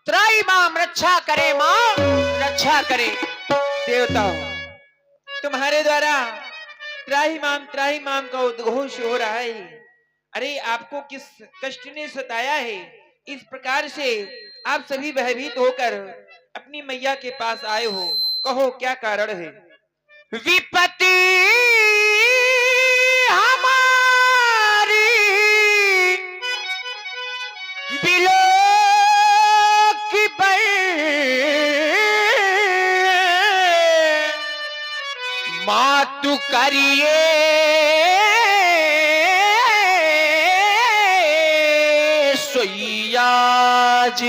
त्राई माम रक्षा करे, मां रक्षा करे। देवताओं, तुम्हारे द्वारा त्राही माम का उद्घोष हो रहा है। अरे आपको किस कष्ट ने सताया है, इस प्रकार से आप सभी भयभीत होकर अपनी मैया के पास आए हो, कहो क्या कारण है। विपत्ति हमारी बिलो की मातु करिए सोयाज।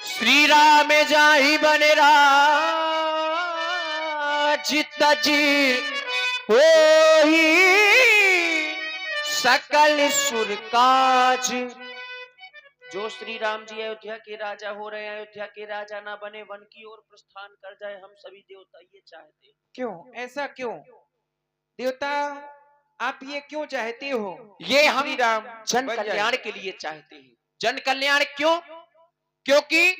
श्री राम जाहि बन राज तजी होई सकल सुर काज। जो श्री राम जी अयोध्या के राजा हो रहे हैं, अयोध्या के राजा ना बने, वन की ओर प्रस्थान कर जाए, हम सभी देवता ये चाहते हैं। क्यों, ऐसा क्यों देवता, आप ये क्यों चाहते हो? ये हम श्री राम जन कल्याण के लिए चाहते हैं। जन कल्याण क्यों? क्योंकि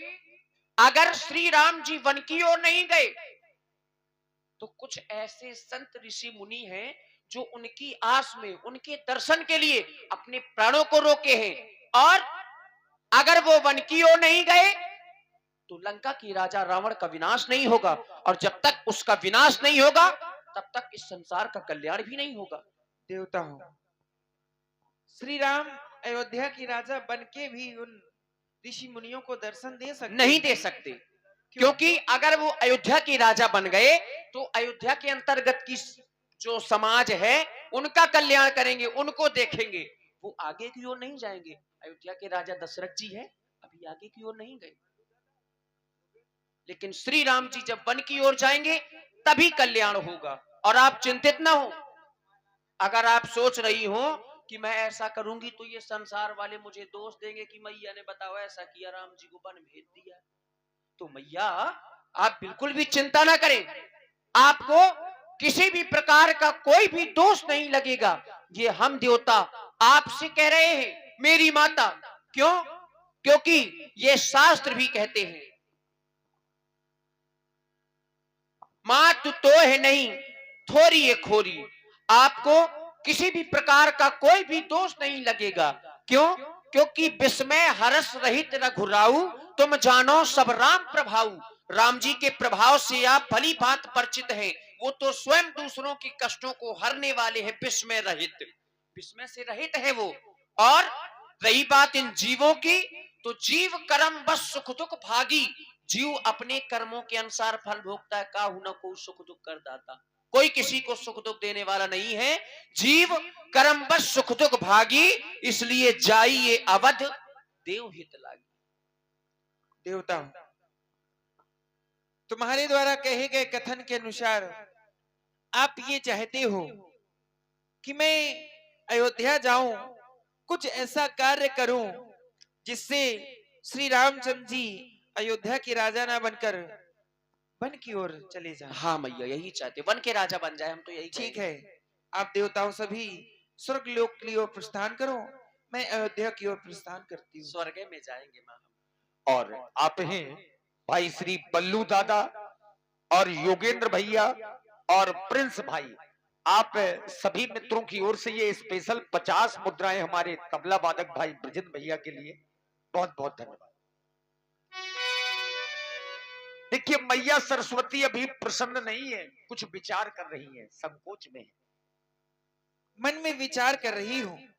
अगर श्री राम जी वन की ओर नहीं गए तो कुछ ऐसे संत ऋषि मुनि हैं जो उनकी आस में, उनके दर्शन के लिए अपने प्राणों को रोके हैं। और अगर वो वन की ओर नहीं गए तो लंका की राजा रावण का विनाश नहीं होगा, और जब तक उसका विनाश नहीं होगा तब तक इस संसार का कल्याण भी नहीं होगा। देवता हो, श्री राम अयोध्या की राजा बन के भी उन ऋषि मुनियों को दर्शन दे सकते नहीं दे सकते, क्योंकि अगर वो अयोध्या के राजा बन गए तो अयोध्या के अंतर्गत की जो समाज है उनका कल्याण करेंगे, उनको देखेंगे, वो आगे की ओर नहीं जाएंगे। अयोध्या के राजा दशरथ जी हैं, अभी आगे की ओर नहीं गए, लेकिन श्री राम जी जब वन की ओर जाएंगे तभी कल्याण होगा। और आप चिंतित ना हो, अगर आप सोच रही हो कि मैं ऐसा करूंगी तो ये संसार वाले मुझे दोष देंगे कि मैया ने बताओ ऐसा किया, राम जी को वन भेज दिया, तो मैया आप बिल्कुल भी चिंता ना करें, आपको किसी भी प्रकार का कोई भी दोष नहीं लगेगा। ये हम देवता आपसे कह रहे हैं मेरी माता। क्यों? क्योंकि ये शास्त्र भी कहते हैं, मातु तो है नहीं थोरी है खोरी। आपको किसी भी प्रकार का कोई भी दोष नहीं लगेगा। क्यों? क्योंकि विस्मय हर्ष रहित रघुराऊ, तुम जानो सब राम प्रभाऊ। राम जी के प्रभाव से आप भली भांति परिचित हैं। वो तो स्वयं दूसरों के कष्टों को हरने वाले हैं, विस्मय रहित, विस्मय से रहित है वो। और रही बात इन जीवों की, तो जीव कर्म बस सुख दुख भागी। जीव अपने कर्मों के अनुसार फल भोगता है, काहू न को सुख दुख कर दाता, कोई किसी को सुख दुख देने वाला नहीं है। जीव कर्म बस सुख दुख भागी, इसलिए जाइए अवध देव हित लागी। देवता, तुम्हारे द्वारा कहे गए कथन के अनुसार आप ये चाहते हो कि मैं अयोध्या जाऊं, कुछ ऐसा कार्य करूं जिससे श्री रामचंद्र जी अयोध्या के राजा ना बनकर वन की ओर चले जाएं। हाँ मैया यही चाहते, वन के राजा बन जाए, हम तो यही ठीक कहेंगे। है, आप देवताओं सभी स्वर्ग लोक की ओर प्रस्थान करो, मैं अयोध्या की ओर प्रस्थान करती हूँ। स्वर्ग में जाएंगे मां हम। और आप हैं भाई श्री बल्लू दादा और योगेंद्र भैया और प्रिंस भाई, आप सभी मित्रों की ओर से ये स्पेशल 50 मुद्राएं हमारे तबला वादक भाई ब्रजेंद्र भैया के लिए बहुत बहुत धन्यवाद। देखिए मैया सरस्वती अभी प्रसन्न नहीं है, कुछ विचार कर रही है, संकोच में है। मन में विचार कर रही हूँ